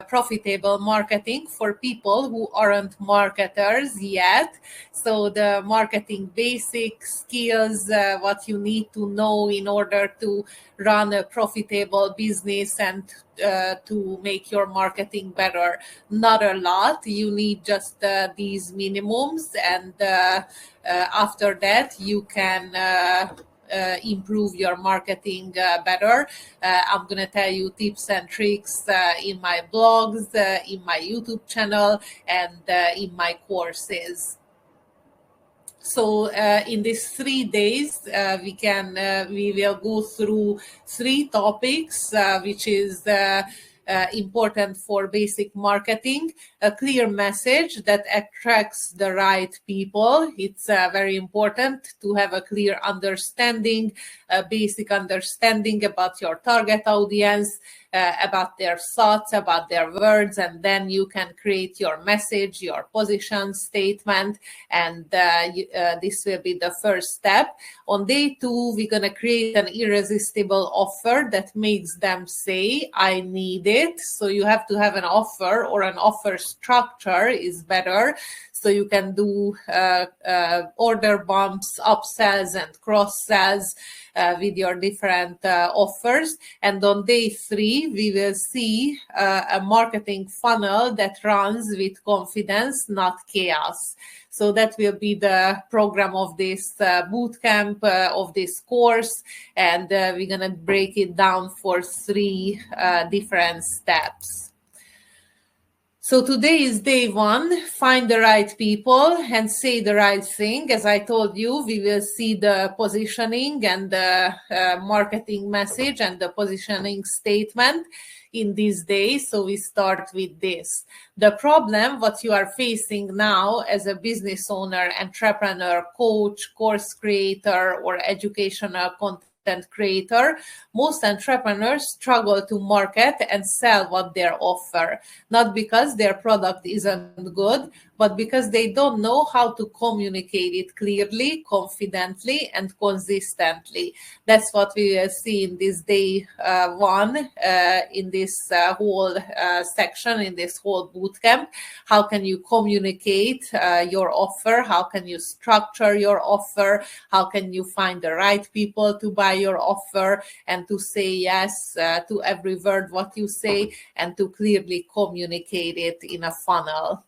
profitable marketing for people who aren't marketers yet. So the marketing basic skills, what you need to know in order to run a profitable business and to make your marketing better. Not a lot. You need just these minimums, and after that you can improve your marketing better. I'm going to tell you tips and tricks in my blogs, in my YouTube channel, and in my courses. So in these 3 days, we will go through 3 topics, which is important for basic marketing. A clear message that attracts the right people. It's very important to have a clear understanding, a basic understanding about your target audience, about their thoughts, about their words, and then you can create your message, your position statement, and this will be the first step. On day 2, we're going to create an irresistible offer that makes them say, I need it. So you have to have an offer, or an offer structure is better. So you can do order bumps, upsells, and cross sells with your different offers. And on day 3, we will see a marketing funnel that runs with confidence, not chaos. So that will be the program of this bootcamp, of this course. And we're going to break it down for 3 different steps. So today is day 1, find the right people and say the right thing. As I told you, we will see the positioning and the marketing message and the positioning statement in these days. So we start with this. The problem, what you are facing now as a business owner, entrepreneur, coach, course creator, or educational content creator, most entrepreneurs struggle to market and sell what they offer, not because their product isn't good, but because they don't know how to communicate it clearly, confidently, and consistently. That's what we will see in this day 1, in this whole section, in this whole bootcamp. How can you communicate your offer? How can you structure your offer? How can you find the right people to buy your offer and to say yes to every word what you say, and to clearly communicate it in a funnel?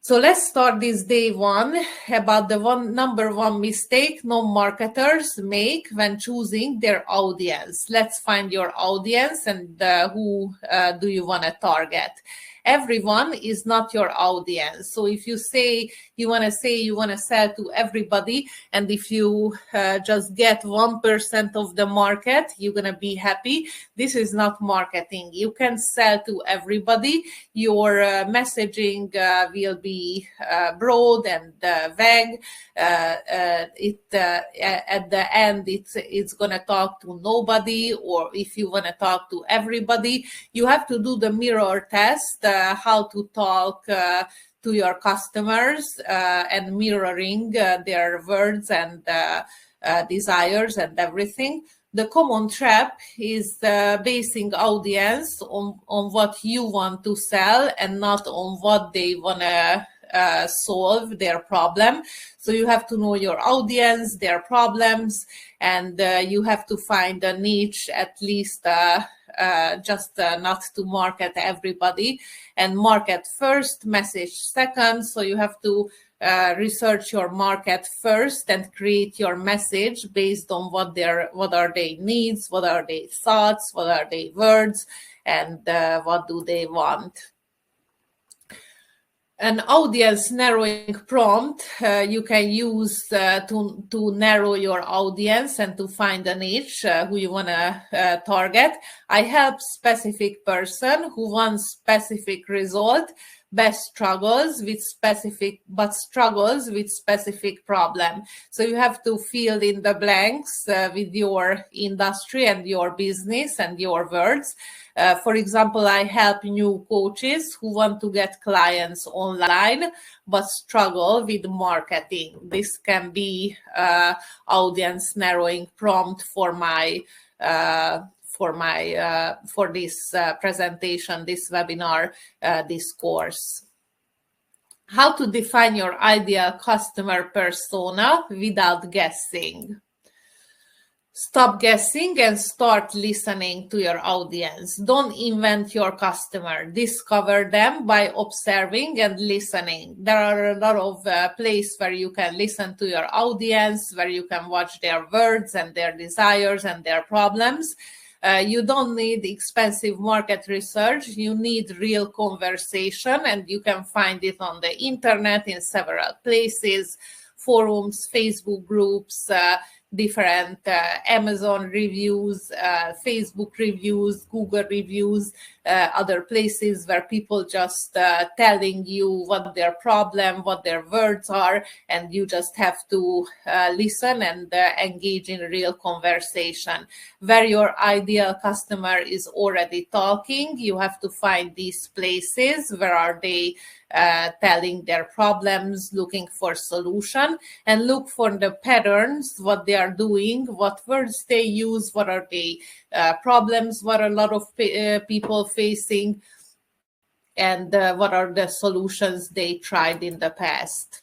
So let's start this day 1 about the number 1 mistake non-marketers make when choosing their audience. Let's find your audience and who do you want to target. Everyone is not your audience. So if you say you want to sell to everybody, and if you just get 1% of the market, you're going to be happy. This is not marketing. You can sell to everybody. Your messaging will be broad and vague. At the end, it's going to talk to nobody. Or if you want to talk to everybody, you have to do the mirror test. How to talk to your customers and mirroring their words and desires and everything. The common trap is basing audience on what you want to sell and not on what they want to solve their problem. So you have to know your audience, their problems, and you have to find a niche, at least just not to market everybody, and market first, message second. So you have to research your market first and create your message based on what are their needs, what are their thoughts, what are their words, and what do they want. An audience narrowing prompt you can use to narrow your audience and to find a niche who you want to target. I help specific person who wants specific result, but struggles with specific problem. So you have to fill in the blanks with your industry and your business and your words. For example, I help new coaches who want to get clients online but struggle with marketing. This can be audience narrowing prompt for my for my for this presentation, this webinar, this course. How to define your ideal customer persona without guessing. Stop guessing and start listening to your audience. Don't invent your customer. Discover them by observing and listening. There are a lot of places where you can listen to your audience, where you can watch their words and their desires and their problems. You don't need expensive market research. You need real conversation, and you can find it on the internet in several places, forums, Facebook groups, different Amazon reviews, Facebook reviews, Google reviews, other places where people just telling you what their problem, what their words are, and you just have to listen and engage in real conversation. Where your ideal customer is already talking, you have to find these places. Where are they telling their problems, looking for solution, and look for the patterns, what they are doing, what words they use, what are the problems, what a lot of people facing, and what are the solutions they tried in the past.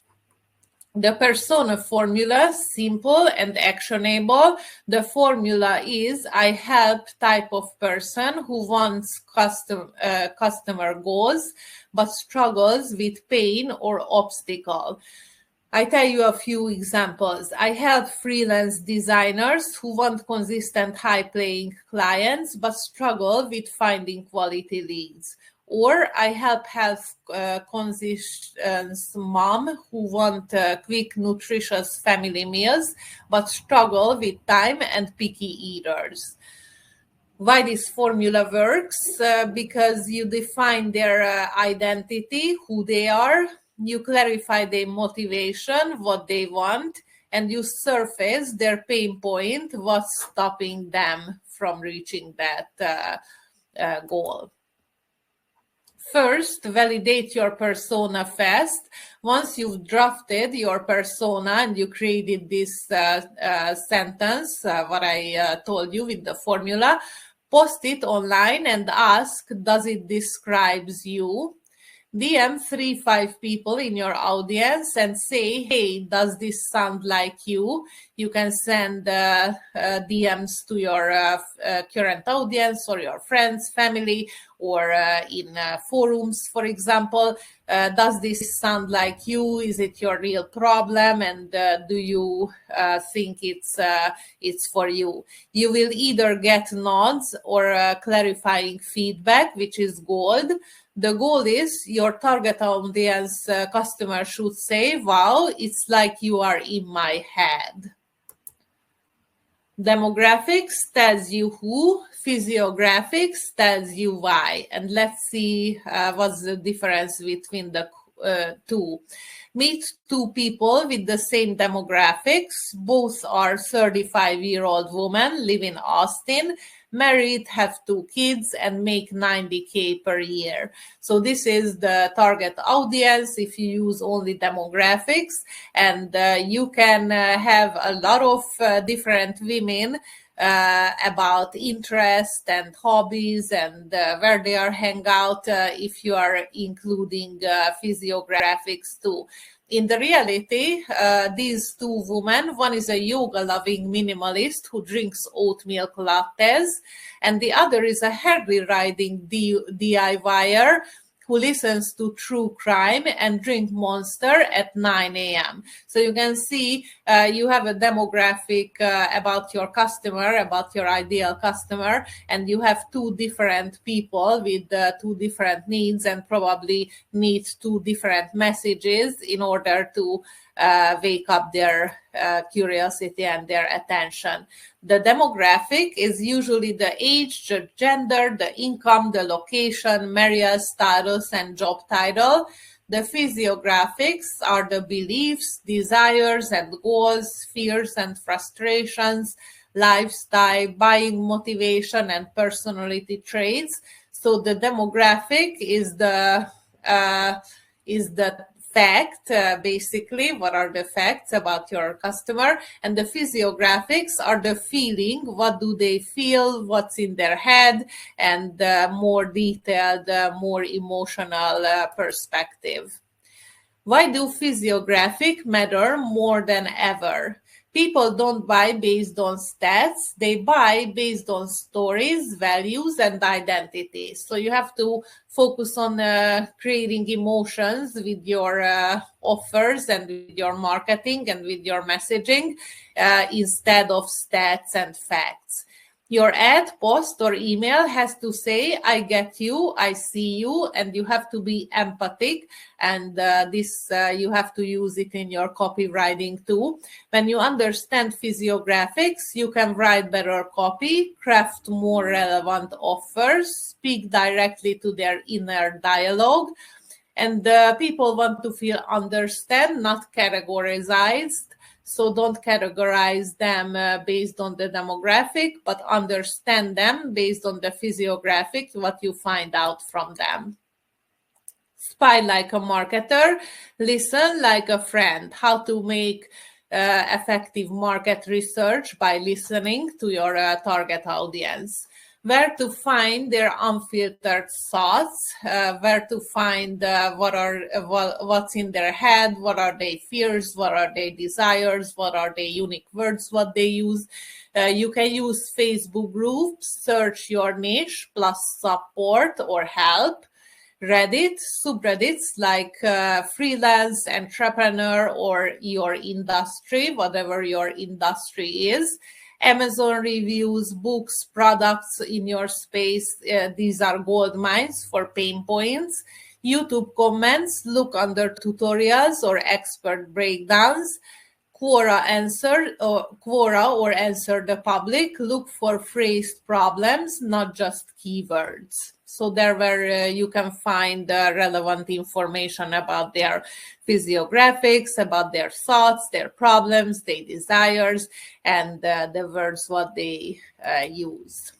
The persona formula, simple and actionable. The formula is I help type of person who wants customer goals but struggles with pain or obstacle. I tell you a few examples. I help freelance designers who want consistent high-paying clients but struggle with finding quality leads. Or I help health conscious mom who want quick, nutritious family meals but struggle with time and picky eaters. Why this formula works? Because you define their identity, who they are, you clarify their motivation, what they want, and you surface their pain point, what's stopping them from reaching that goal. First, validate your persona fast. Once you've drafted your persona and you created this sentence, what I told you with the formula, post it online and ask, does it describes you? DM 3-5 people in your audience and say, hey, does this sound like you? You can send DMs to your current audience or your friends, family, or in forums, for example. Does this sound like you? Is it your real problem? And do you think it's for you? You will either get nods or clarifying feedback, which is gold. The goal is your target audience customer should say, wow, it's like you are in my head. Demographics tells you who, physiographics tells you why. And let's see what's the difference between the two. Meet two people with the same demographics. Both are 35-year-old women, live in Austin, married, have 2 kids, and make $90K per year. So this is the target audience if you use only demographics, and you can have a lot of different women about interest and hobbies and where they are hang out if you are including physiographics too. In the reality, these 2 women, one is a yoga-loving minimalist who drinks oat milk lattes, and the other is a harry-riding DIYer who listens to true crime and drink Monster at 9 a.m. So you can see you have a demographic about your customer, about your ideal customer, and you have 2 different people with 2 different needs and probably need 2 different messages in order to wake up their curiosity and their attention. The demographic is usually the age, the gender, the income, the location, marital status, and job title. The physiographics are the beliefs, desires, and goals, fears and frustrations, lifestyle, buying motivation, and personality traits. So the demographic is the fact, basically, what are the facts about your customer, and the physiographics are the feeling, what do they feel, what's in their head, and more detailed, more emotional perspective. Why do physiographic matter more than ever? People don't buy based on stats, they buy based on stories, values, and identity. So you have to focus on creating emotions with your offers and with your marketing and with your messaging instead of stats and facts. Your ad, post, or email has to say, I get you, I see you, and you have to be empathic. And you have to use it in your copywriting too. When you understand physiographics, you can write better copy, craft more relevant offers, speak directly to their inner dialogue. And people want to feel understood, not categorized. So don't categorize them based on the demographic, but understand them based on the physiographic, what you find out from them. Spy like a marketer, listen like a friend. How to make effective market research by listening to your target audience. Where to find their unfiltered thoughts, where to find what's in their head, what are their fears, what are their desires, what are their unique words, what they use. You can use Facebook groups, search your niche, plus support or help. Reddit, subreddits like freelance, entrepreneur, or your industry, whatever your industry is. Amazon reviews, books, products in your space. These are gold mines for pain points. YouTube comments, look under tutorials or expert breakdowns. Quora or answer the public. Look for phrased problems, not just keywords. So there where you can find relevant information about their physiographics, about their thoughts, their problems, their desires, and the words what they use.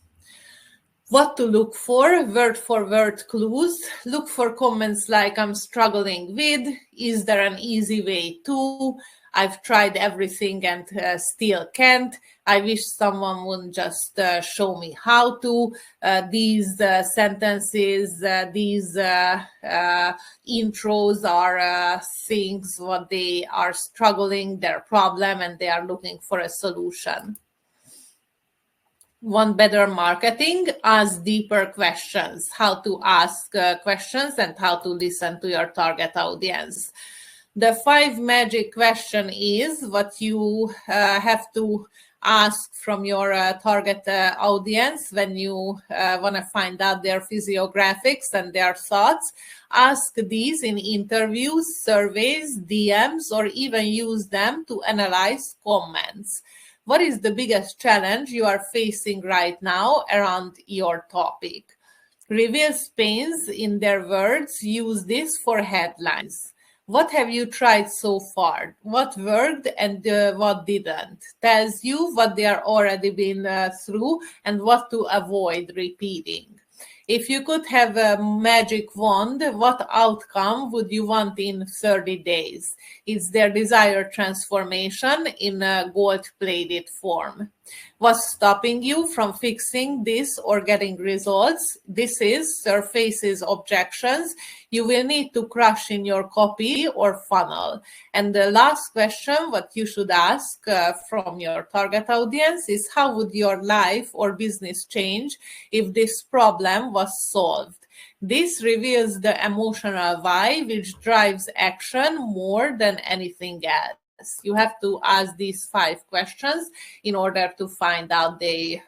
What to look for word clues. Look for comments like, I'm struggling with, is there an easy way to, I've tried everything and still can't, I wish someone would just show me how to. These sentences, these intros are things what they are struggling, their problem, and they are looking for a solution. Want better marketing? Ask deeper questions. How to ask questions and how to listen to your target audience. The 5 magic question is what you have to ask from your target audience when you want to find out their physiographics and their thoughts. Ask these in interviews, surveys, DMs, or even use them to analyze comments. What is the biggest challenge you are facing right now around your topic? Reveal pains in their words. Use this for headlines. What have you tried so far? What worked and what didn't? Tells you what they are already been through and what to avoid repeating. If you could have a magic wand, what outcome would you want in 30 days? It's their desired transformation in a gold-plated form. What's stopping you from fixing this or getting results? This is surfaces objections you will need to crush in your copy or funnel. And the last question, what you should ask from your target audience is, how would your life or business change if this problem was solved? This reveals the emotional why, which drives action more than anything else. You have to ask these 5 questions in order to find out the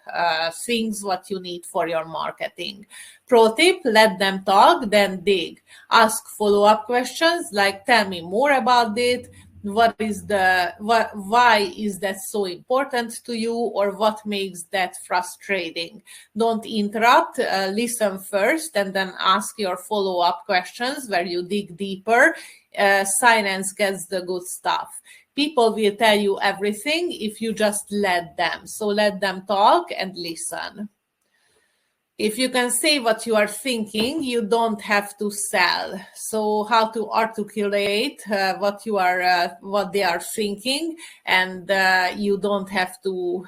things what you need for your marketing. Pro tip, let them talk, then dig. Ask follow-up questions like, tell me more about it. Why is that so important to you, or what makes that frustrating? Don't interrupt, listen first and then ask your follow-up questions where you dig deeper. Silence gets the good stuff. People will tell you everything if you just let them. So let them talk and listen. If you can say what you are thinking, you don't have to sell. So how to articulate what they are thinking, and you don't have to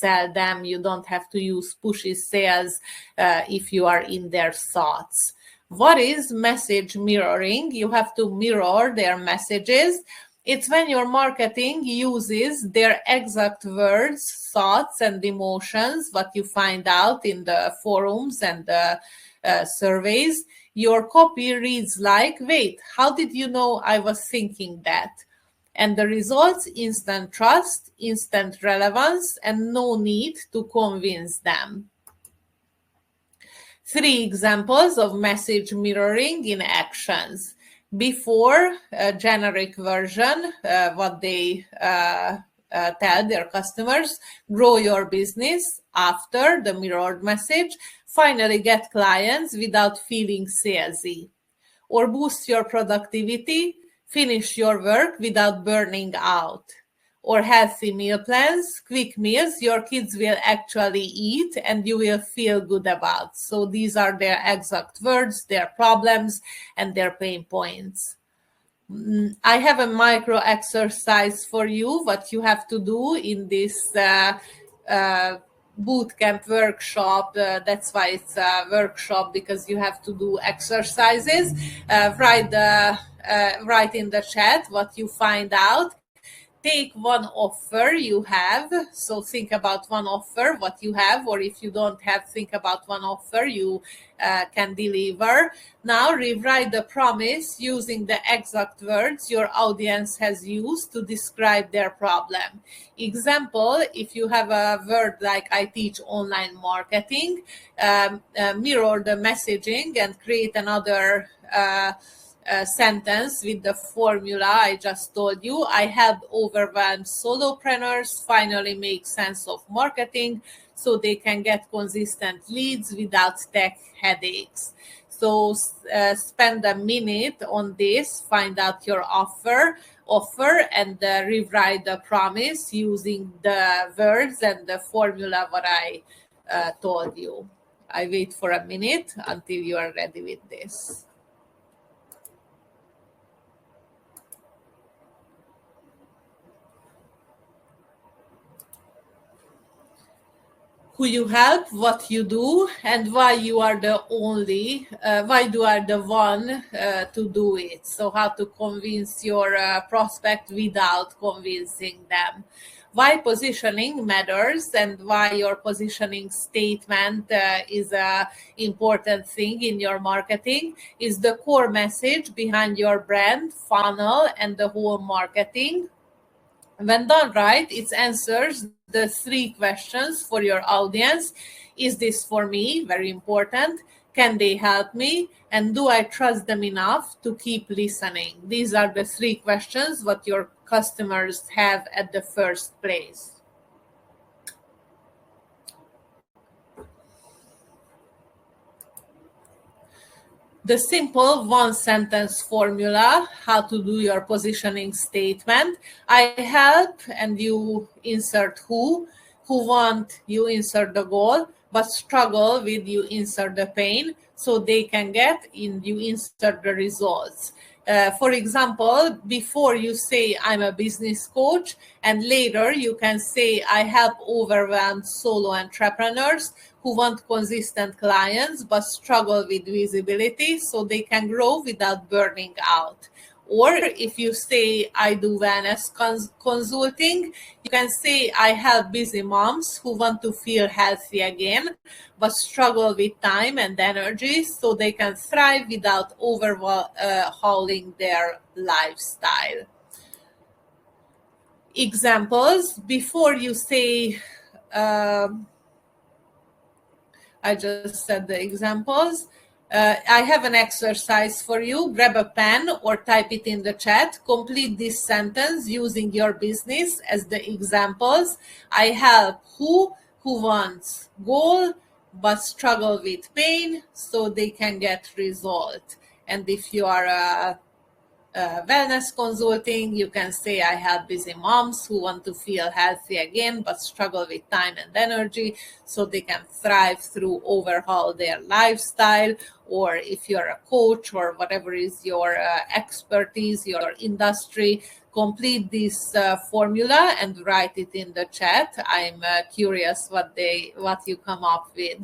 sell them. You don't have to use pushy sales if you are in their thoughts. What is message mirroring? You have to mirror their messages. It's when your marketing uses their exact words, thoughts, and emotions, what you find out in the forums and the surveys. Your copy reads like, wait, how did you know I was thinking that? And the results, instant trust, instant relevance, and no need to convince them. 3 examples of message mirroring in actions. Before a generic version, what they tell their customers, grow your business. After the mirrored message, finally get clients without feeling salesy. Or boost your productivity, finish your work without burning out. Or healthy meal plans, quick meals your kids will actually eat and you will feel good about. So these are their exact words, their problems, and their pain points. I have a micro exercise for you, what you have to do in this bootcamp workshop. That's why it's a workshop, because you have to do exercises. Write in the chat what you find out. Take one offer you have. So think about one offer, what you have, or if you don't have, think about one offer you can deliver. Now rewrite the promise using the exact words your audience has used to describe their problem. Example, if you have a word like I teach online marketing, mirror the messaging and create another sentence with the formula I just told you. I help overwhelmed solopreneurs finally make sense of marketing so they can get consistent leads without tech headaches. So spend a minute on this, find out your offer, and rewrite the promise using the words and the formula what I told you. I wait for a minute until you are ready with this. Who you help, what you do, and why you are the why you are the one to do it. So how to convince your prospect without convincing them. Why positioning matters and why your positioning statement is a important thing in your marketing is the core message behind your brand, funnel, and the whole marketing. When done right, it answers the 3 questions for your audience. Is this for me? Very important. Can they help me? And do I trust them enough to keep listening? These are the 3 questions what your customers have at the first place. The simple 1-sentence formula, how to do your positioning statement. I help, and you insert who want, you insert the goal, but struggle with, you insert the pain, so they can get in, you insert the results. For example, before you say I'm a business coach, and later you can say I help overwhelmed solo entrepreneurs who want consistent clients but struggle with visibility so they can grow without burning out. Or if you say I do wellness consulting, you can say I help busy moms who want to feel healthy again but struggle with time and energy so they can thrive without overhauling their lifestyle. Examples, before you say, I just said the examples. I have an exercise for you. Grab a pen or type it in the chat. Complete this sentence using your business as the examples. I help who wants goal but struggle with pain so they can get result. And if you are wellness consulting. You can say I help busy moms who want to feel healthy again but struggle with time and energy so they can thrive through overhaul their lifestyle. Or if you're a coach or whatever is your expertise, your industry, complete this formula and write it in the chat. I'm curious what you come up with.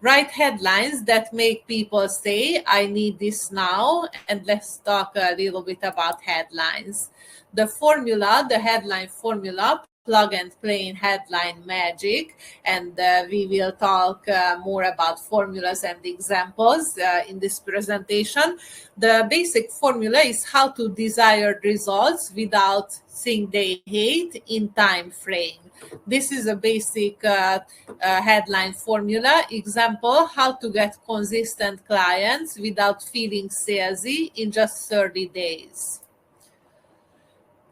Write headlines that make people say, I need this now. And let's talk a little bit about headlines. The headline formula, plug and play in headline magic. And we will talk more about formulas and examples in this presentation. The basic formula is how to desired results without thing they hate in time frame. This is a basic headline formula. Example, how to get consistent clients without feeling salesy in just 30 days.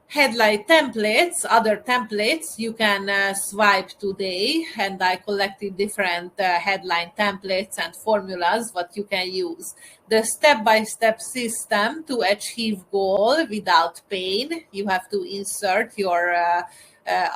Headline templates, other templates you can swipe today, and I collected different headline templates and formulas what you can use. The step-by-step system to achieve goal without pain. You have to insert your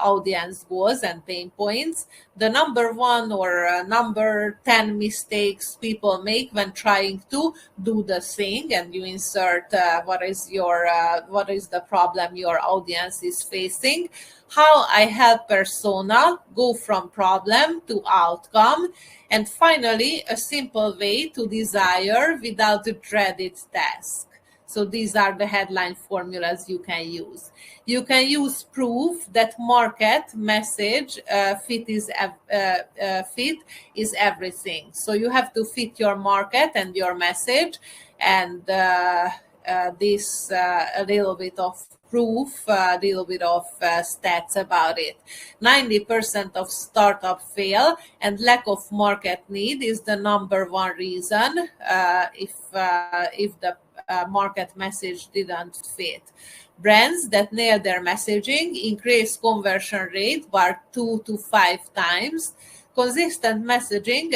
audience goals and pain points. The number 1 or number 10 mistakes people make when trying to do the thing, and you insert what is the problem your audience is facing. How I help persona go from problem to outcome. And finally, a simple way to desire without the dreaded task. So these are the headline formulas you can use. You can use proof that market message fit is everything. So you have to fit your market and your message, and this a little bit of proof, a little bit of stats about it. 90% of startup fail, and lack of market need is the number 1 reason if the market message didn't fit. Brands that nail their messaging increase conversion rate by 2 to 5 times. Consistent messaging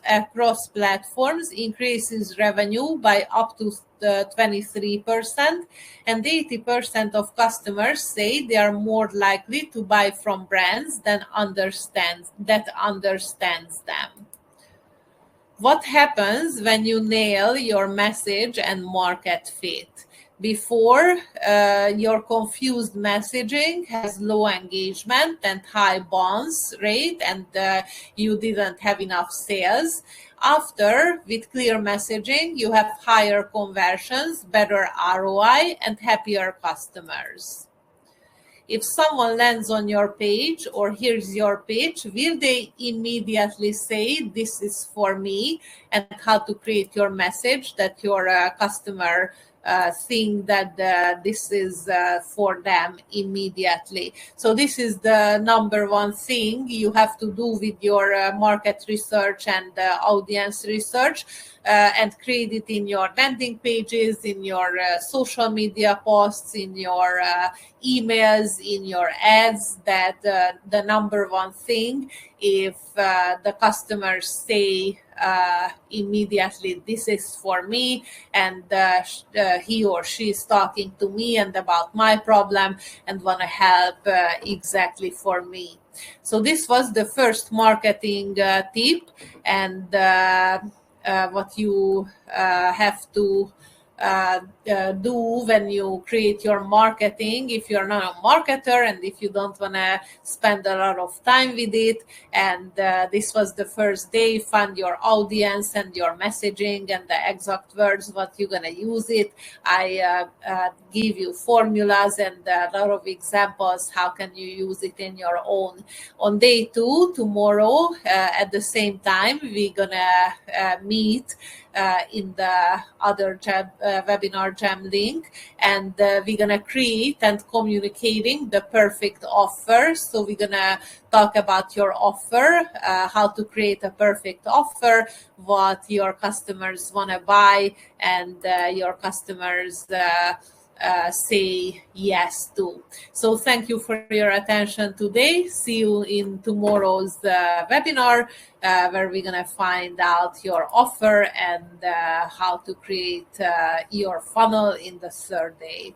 across platforms increases revenue by up to 23%, and 80% of customers say they are more likely to buy from brands that understands them. What happens when you nail your message and market fit? Before, your confused messaging has low engagement and high bounce rate, and you didn't have enough sales. After, with clear messaging, you have higher conversions, better ROI, and happier customers. If someone lands on your page or hears your pitch, will they immediately say, this is for me, and how to create your message that your customer think that this is for them immediately? So this is the number 1 thing you have to do with your market research and audience research, and create it in your landing pages, in your social media posts, in your emails, in your ads, that the number 1 thing, if the customers say immediately, this is for me, and he or she is talking to me and about my problem and want to help exactly for me. So this was the first marketing tip, and what you have to do when you create your marketing, if you're not a marketer and if you don't want to spend a lot of time with it. And this was the first day. Find your audience and your messaging and the exact words what you're going to use it. I give you formulas and a lot of examples how can you use it in your own. On day 2, tomorrow, at the same time, we're gonna meet in the other webinar jam link, and we're gonna create and communicating the perfect offer. So we're gonna talk about your offer, how to create a perfect offer, what your customers want to buy, and your customers say yes to. So thank you for your attention today. See you in tomorrow's webinar, where we're going to find out your offer and how to create your funnel in the third day.